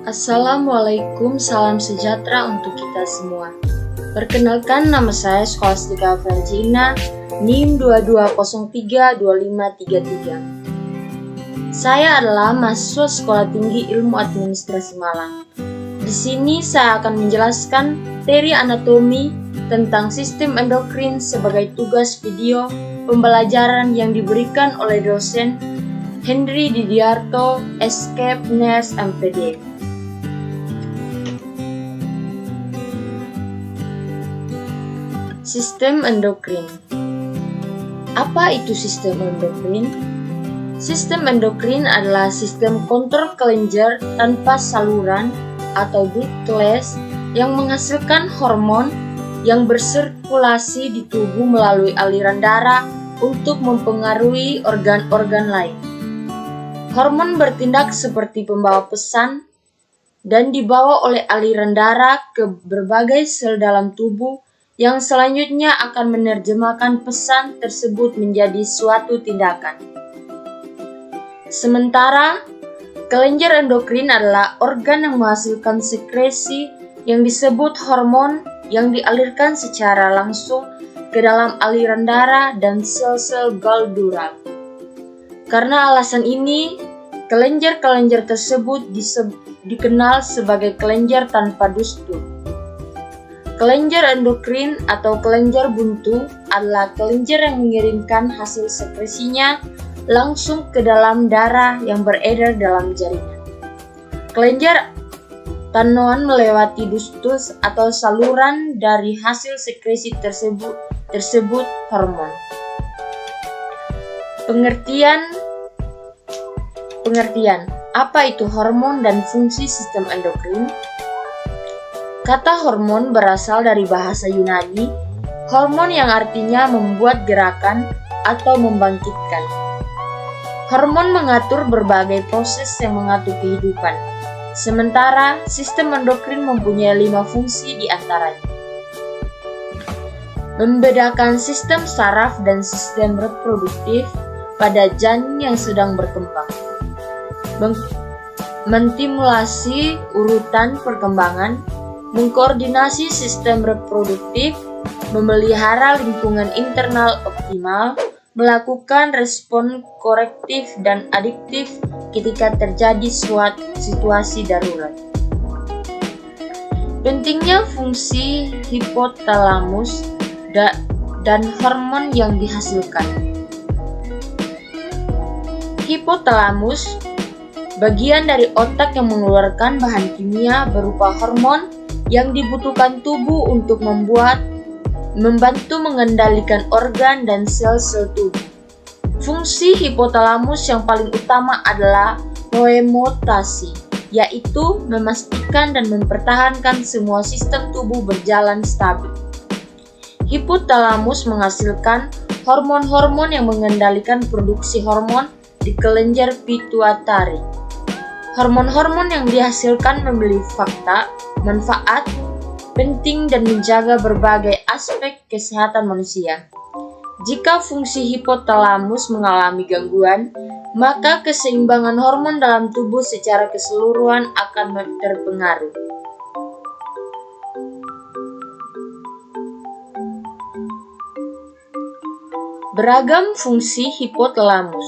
Assalamualaikum, salam sejahtera untuk kita semua. Perkenalkan, nama saya Scholastica Francina, NIM 22032533. Saya adalah mahasiswa Sekolah Tinggi Ilmu Administrasi Malang. Di sini saya akan menjelaskan teori anatomi tentang sistem endokrin sebagai tugas video pembelajaran yang diberikan oleh dosen Henry Didiarto, Escape Nurse MPD. Sistem endokrin. Apa itu sistem endokrin? Sistem endokrin adalah sistem kontrol kelenjar tanpa saluran atau ductless yang menghasilkan hormon yang bersirkulasi di tubuh melalui aliran darah untuk mempengaruhi organ-organ lain. Hormon bertindak seperti pembawa pesan dan dibawa oleh aliran darah ke berbagai sel dalam tubuh yang selanjutnya akan menerjemahkan pesan tersebut menjadi suatu tindakan. Sementara, kelenjar endokrin adalah organ yang menghasilkan sekresi yang disebut hormon yang dialirkan secara langsung ke dalam aliran darah dan sel-sel galdural. Karena alasan ini, kelenjar-kelenjar tersebut dikenal sebagai kelenjar tanpa dustur. Kelenjar endokrin atau kelenjar buntu adalah kelenjar yang mengirimkan hasil sekresinya langsung ke dalam darah yang beredar dalam jaringan. Kelenjar tanoan melewati dustus atau saluran dari hasil sekresi tersebut hormon. Pengertian. Apa itu hormon dan fungsi sistem endokrin? Kata hormon berasal dari bahasa Yunani, hormon yang artinya membuat gerakan atau membangkitkan. Hormon mengatur berbagai proses yang mengatur kehidupan, sementara sistem endokrin mempunyai 5 fungsi di antaranya. Membedakan sistem saraf dan sistem reproduktif pada janin yang sedang berkembang. Menstimulasi urutan perkembangan, mengkoordinasi sistem reproduktif, memelihara lingkungan internal optimal, melakukan respon korektif dan adiktif ketika terjadi suatu situasi darurat. Pentingnya fungsi hipotalamus dan hormon yang dihasilkan. Hipotalamus, bagian dari otak yang mengeluarkan bahan kimia berupa hormon yang dibutuhkan tubuh untuk membantu mengendalikan organ dan sel-sel tubuh. Fungsi hipotalamus yang paling utama adalah homeostasi, yaitu memastikan dan mempertahankan semua sistem tubuh berjalan stabil. Hipotalamus menghasilkan hormon-hormon yang mengendalikan produksi hormon di kelenjar pituitari. Hormon-hormon yang dihasilkan memiliki manfaat penting dan menjaga berbagai aspek kesehatan manusia. Jika fungsi hipotalamus mengalami gangguan, maka keseimbangan hormon dalam tubuh secara keseluruhan akan terpengaruh. Beragam fungsi hipotalamus.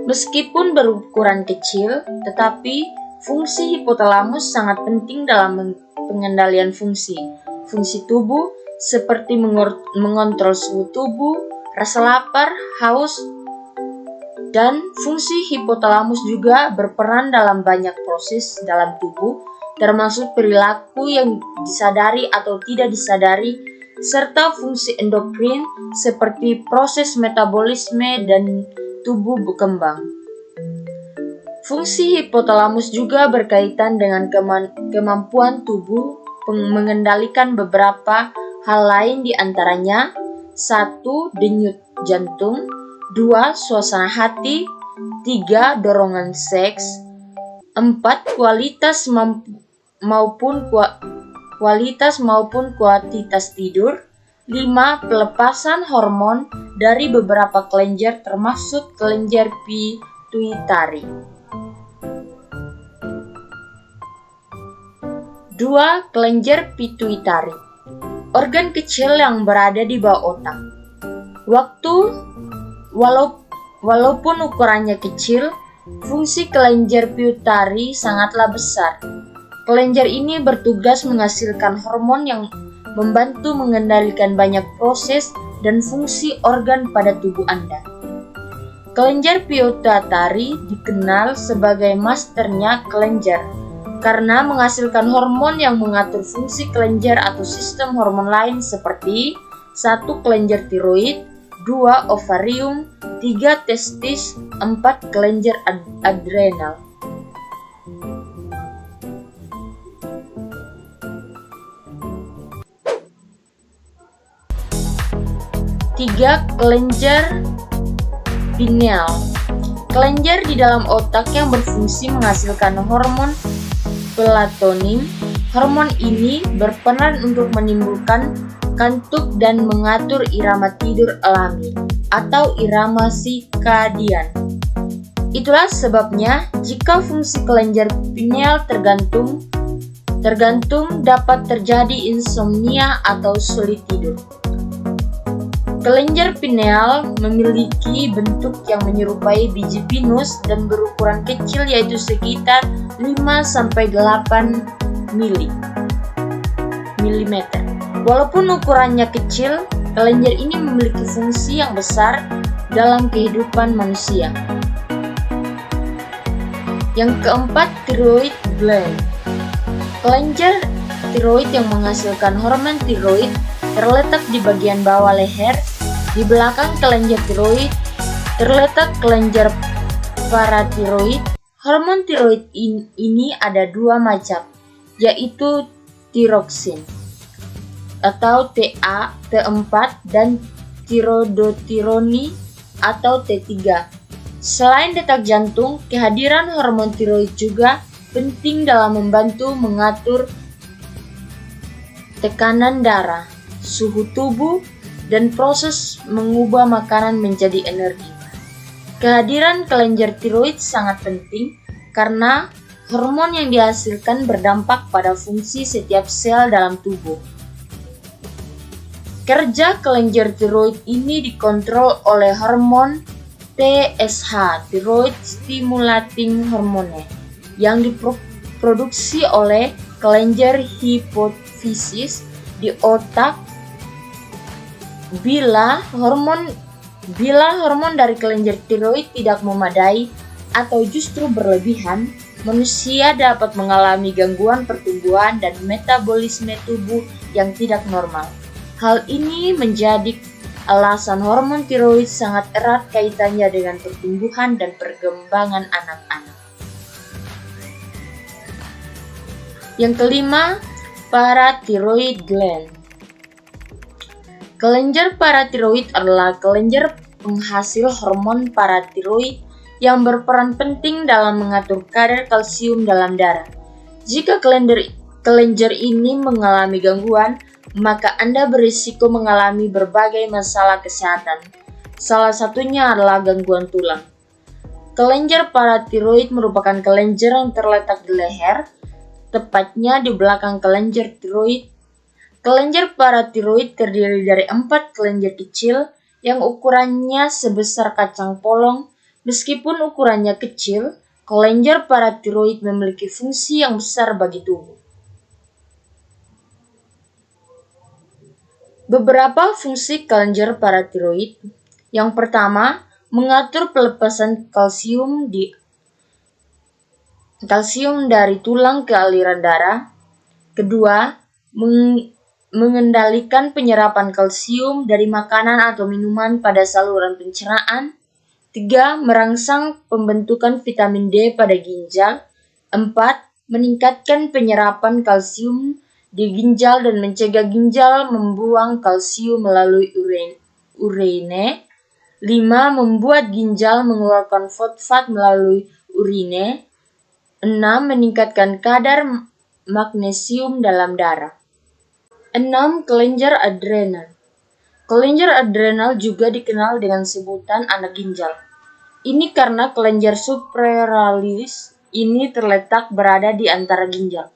Meskipun berukuran kecil, tetapi fungsi hipotalamus sangat penting dalam pengendalian fungsi tubuh seperti mengontrol suhu tubuh, rasa lapar, haus, dan fungsi hipotalamus juga berperan dalam banyak proses dalam tubuh, termasuk perilaku yang disadari atau tidak disadari, serta fungsi endokrin seperti proses metabolisme dan tubuh berkembang. Fungsi hipotalamus juga berkaitan dengan kemampuan tubuh mengendalikan beberapa hal lain, di antaranya 1. Denyut jantung, 2. Suasana hati, 3. Dorongan seks, 4. Kualitas maupun kuantitas tidur, 5. Pelepasan hormon dari beberapa kelenjar termasuk kelenjar pituitari. 2. Kelenjar pituitari, organ kecil yang berada di bawah otak. Walaupun ukurannya kecil, fungsi kelenjar pituitari sangatlah besar. Kelenjar ini bertugas menghasilkan hormon yang membantu mengendalikan banyak proses dan fungsi organ pada tubuh Anda. Kelenjar pituitari dikenal sebagai masternya kelenjar karena menghasilkan hormon yang mengatur fungsi kelenjar atau sistem hormon lain seperti 1. Kelenjar tiroid, 2. Ovarium, 3. testis, 4. Kelenjar adrenal. Tiga, kelenjar pineal. Kelenjar di dalam otak yang berfungsi menghasilkan hormon melatonin. Hormon ini berperan untuk menimbulkan kantuk dan mengatur irama tidur alami atau irama sirkadian. Itulah sebabnya jika fungsi kelenjar pineal tergantung dapat terjadi insomnia atau sulit tidur. Kelenjar pineal memiliki bentuk yang menyerupai biji pinus dan berukuran kecil yaitu sekitar 5-8 mm. Walaupun ukurannya kecil, kelenjar ini memiliki fungsi yang besar dalam kehidupan manusia. Yang keempat, thyroid gland. Kelenjar tiroid yang menghasilkan hormon tiroid terletak di bagian bawah leher. Di belakang kelenjar tiroid terletak kelenjar paratiroid. Hormon tiroid ini ada dua macam, yaitu tiroksin atau TA, T4 dan tirodotironi atau T3. Selain detak jantung, kehadiran hormon tiroid juga penting dalam membantu mengatur tekanan darah, suhu tubuh, dan proses mengubah makanan menjadi energi. Kehadiran kelenjar tiroid sangat penting karena hormon yang dihasilkan berdampak pada fungsi setiap sel dalam tubuh. Kerja kelenjar tiroid ini dikontrol oleh hormon TSH, thyroid stimulating hormone, yang diproduksi oleh kelenjar hipofisis di otak. Bila hormon dari kelenjar tiroid tidak memadai atau justru berlebihan, manusia dapat mengalami gangguan pertumbuhan dan metabolisme tubuh yang tidak normal. Hal ini menjadi alasan hormon tiroid sangat erat kaitannya dengan pertumbuhan dan perkembangan anak-anak. Yang kelima, parathyroid gland. Kelenjar paratiroid adalah kelenjar penghasil hormon paratiroid yang berperan penting dalam mengatur kadar kalsium dalam darah. Jika kelenjar ini mengalami gangguan, maka Anda berisiko mengalami berbagai masalah kesehatan. Salah satunya adalah gangguan tulang. Kelenjar paratiroid merupakan kelenjar yang terletak di leher, tepatnya di belakang kelenjar tiroid. Kelenjar paratiroid terdiri dari 4 kelenjar kecil yang ukurannya sebesar kacang polong. Meskipun ukurannya kecil, kelenjar paratiroid memiliki fungsi yang besar bagi tubuh. Beberapa fungsi kelenjar paratiroid. Yang pertama, mengatur pelepasan kalsium dari tulang ke aliran darah. Kedua, mengendalikan penyerapan kalsium dari makanan atau minuman pada saluran pencernaan. 3. Merangsang pembentukan vitamin D pada ginjal. 4. Meningkatkan penyerapan kalsium di ginjal dan mencegah ginjal membuang kalsium melalui urine. 5. Membuat ginjal mengeluarkan fosfat melalui urine. 6. Meningkatkan kadar magnesium dalam darah. 6. Kelenjar adrenal. Kelenjar adrenal juga dikenal dengan sebutan anak ginjal. Ini karena kelenjar supraralis ini terletak berada di antara ginjal.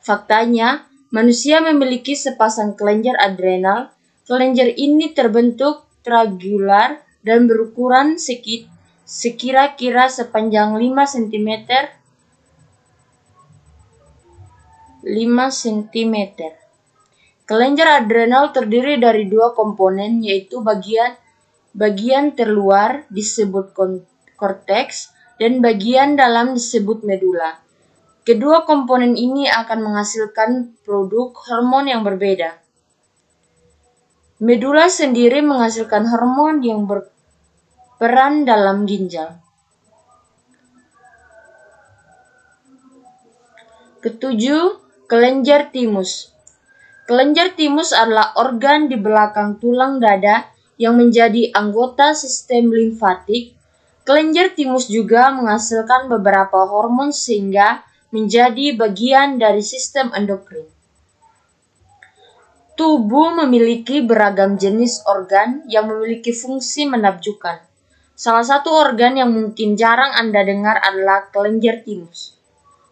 Faktanya, manusia memiliki sepasang kelenjar adrenal. Kelenjar ini terbentuk triangular dan berukuran sekira-kira sepanjang 5 cm. Kelenjar adrenal terdiri dari dua komponen, yaitu bagian terluar disebut korteks dan bagian dalam disebut medula. Kedua komponen ini akan menghasilkan produk hormon yang berbeda. Medula sendiri menghasilkan hormon yang berperan dalam ginjal. Ketujuh, kelenjar timus. Kelenjar timus adalah organ di belakang tulang dada yang menjadi anggota sistem limfatik. Kelenjar timus juga menghasilkan beberapa hormon sehingga menjadi bagian dari sistem endokrin. Tubuh memiliki beragam jenis organ yang memiliki fungsi menakjubkan. Salah satu organ yang mungkin jarang Anda dengar adalah kelenjar timus.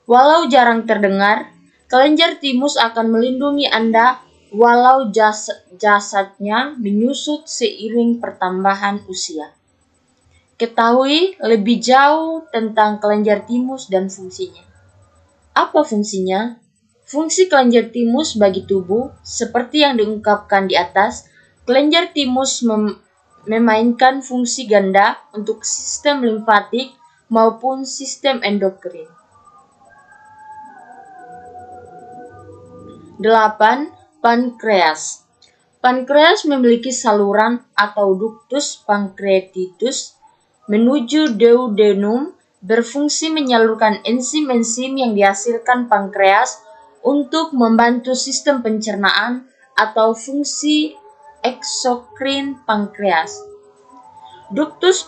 Walau jarang terdengar, kelenjar timus akan melindungi Anda walau jasadnya menyusut seiring pertambahan usia. Ketahui lebih jauh tentang kelenjar timus dan fungsinya. Apa fungsinya? Fungsi kelenjar timus bagi tubuh, seperti yang diungkapkan di atas, kelenjar timus memainkan fungsi ganda untuk sistem limfatik maupun sistem endokrin. 8. Pankreas. Pankreas memiliki saluran atau ductus pancreatitus menuju duodenum, berfungsi menyalurkan enzim-enzim yang dihasilkan pankreas untuk membantu sistem pencernaan atau fungsi eksokrin pankreas. Ductus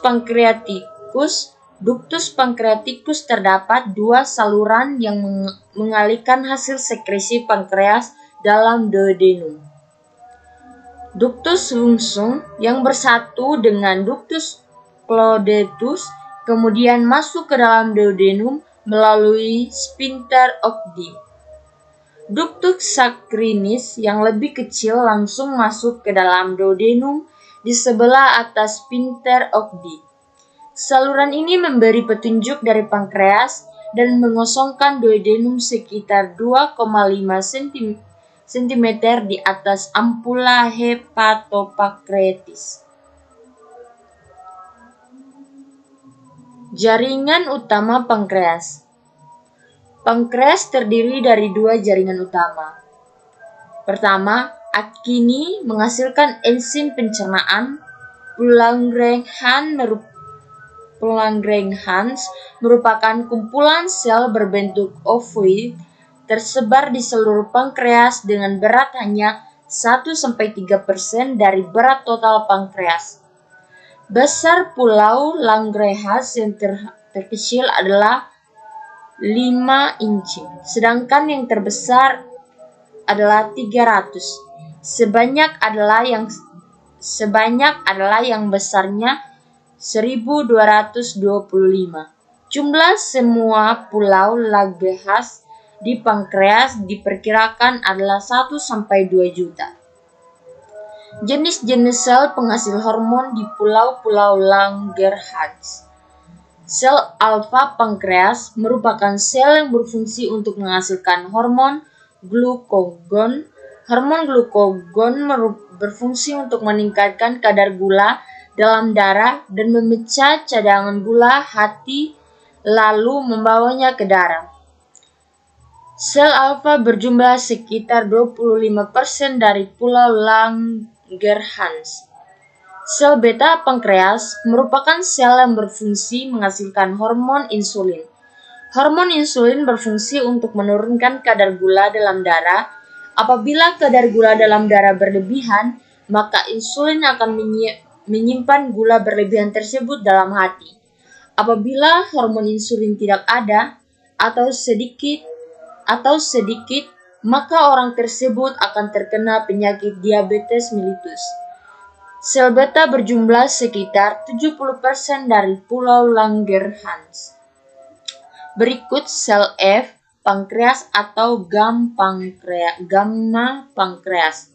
pancreaticus terdapat dua saluran yang mengalirkan hasil sekresi pankreas dalam duodenum. Ductus lungsum yang bersatu dengan ductus caudatus kemudian masuk ke dalam duodenum melalui sphincter Ogden. Ductus saccharinis yang lebih kecil langsung masuk ke dalam duodenum di sebelah atas sphincter Ogden. Saluran ini memberi petunjuk dari pankreas dan mengosongkan duodenum sekitar 2,5 cm di atas ampula hepatopankreatis. Jaringan utama pankreas. Pankreas terdiri dari dua jaringan utama. Pertama, akini menghasilkan enzim pencernaan. Langerhans merupakan kumpulan sel berbentuk ovoid tersebar di seluruh pankreas dengan berat hanya 1-3% dari berat total pankreas. Besar pulau Langerhans yang terkecil adalah 5 inci, sedangkan yang terbesar adalah 300. Sebanyak adalah yang besarnya 1225. Jumlah semua pulau Langerhans di pankreas diperkirakan adalah 1-2 juta. Jenis-jenis sel penghasil hormon di pulau-pulau Langerhans. Sel alfa pankreas merupakan sel yang berfungsi untuk menghasilkan hormon glukagon. Hormon glukagon berfungsi untuk meningkatkan kadar gula dalam darah dan memecah cadangan gula hati lalu membawanya ke darah. Sel alfa berjumlah sekitar 25% dari pulau Langerhans. Sel beta pankreas merupakan sel yang berfungsi menghasilkan hormon insulin. Hormon insulin berfungsi untuk menurunkan kadar gula dalam darah. Apabila kadar gula dalam darah berlebihan, maka insulin akan menyimpan gula berlebihan tersebut dalam hati. Apabila hormon insulin tidak ada atau sedikit, maka orang tersebut akan terkena penyakit diabetes mellitus. Sel beta berjumlah sekitar 70% dari pulau Langerhans. Berikut sel F pankreas atau gamma pankreas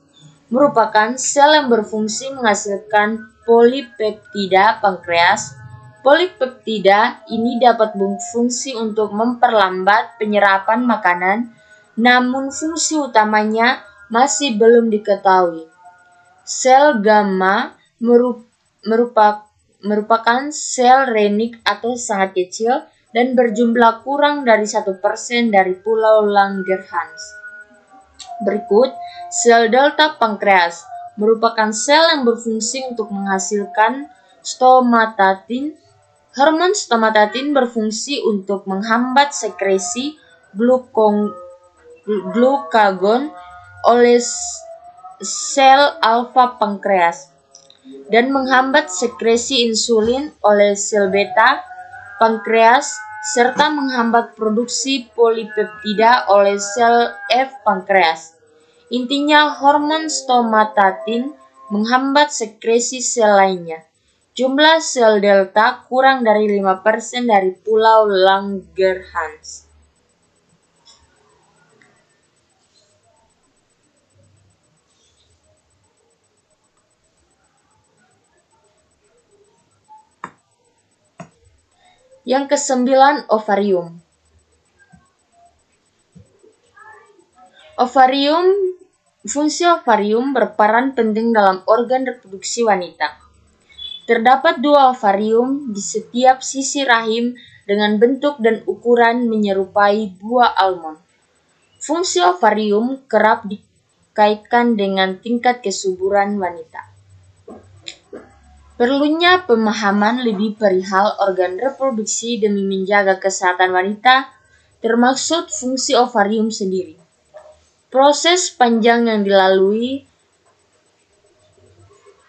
merupakan sel yang berfungsi menghasilkan polipeptida pankreas. Polipeptida ini dapat berfungsi untuk memperlambat penyerapan makanan, namun fungsi utamanya masih belum diketahui. Sel gamma merupakan sel renik atau sangat kecil dan berjumlah kurang dari 1% dari Pulau Langerhans. Berikut, sel delta pankreas merupakan sel yang berfungsi untuk menghasilkan stomatatin. Hormon stomatatin berfungsi untuk menghambat sekresi glukagon oleh sel alfa pankreas dan menghambat sekresi insulin oleh sel beta pankreas serta menghambat produksi polipeptida oleh sel F pankreas. Intinya, hormon stomatatin menghambat sekresi sel lainnya. Jumlah sel delta kurang dari 5% dari Pulau Langerhans. Yang ke-9, ovarium. Fungsi ovarium berperan penting dalam organ reproduksi wanita. Terdapat 2 ovarium di setiap sisi rahim dengan bentuk dan ukuran menyerupai buah almond. Fungsi ovarium kerap dikaitkan dengan tingkat kesuburan wanita. Perlunya pemahaman lebih perihal organ reproduksi demi menjaga kesehatan wanita, termasuk fungsi ovarium sendiri. Proses panjang yang dilalui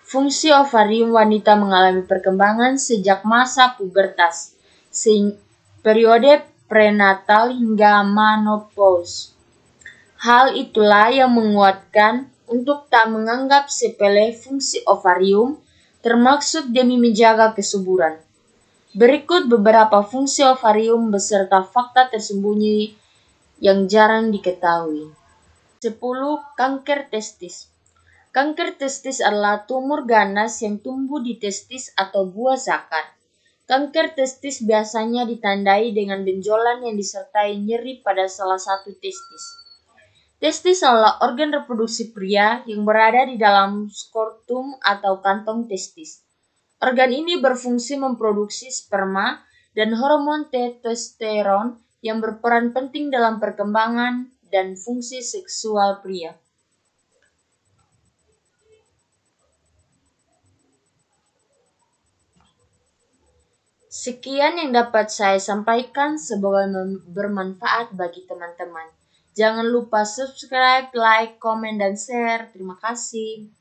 fungsi ovarium wanita mengalami perkembangan sejak masa pubertas, periode prenatal hingga menopause. Hal itulah yang menguatkan untuk tak menganggap sepele fungsi ovarium, termasuk demi menjaga kesuburan. Berikut beberapa fungsi ovarium beserta fakta tersembunyi yang jarang diketahui. 10. Kanker testis. Kanker testis adalah tumor ganas yang tumbuh di testis atau buah zakar. Kanker testis biasanya ditandai dengan benjolan yang disertai nyeri pada salah satu testis. Testis adalah organ reproduksi pria yang berada di dalam skrotum atau kantong testis. Organ ini berfungsi memproduksi sperma dan hormon testosteron yang berperan penting dalam perkembangan dan fungsi seksual pria. Sekian yang dapat saya sampaikan, semoga bermanfaat bagi teman-teman. Jangan lupa subscribe, like, komen, dan share. Terima kasih.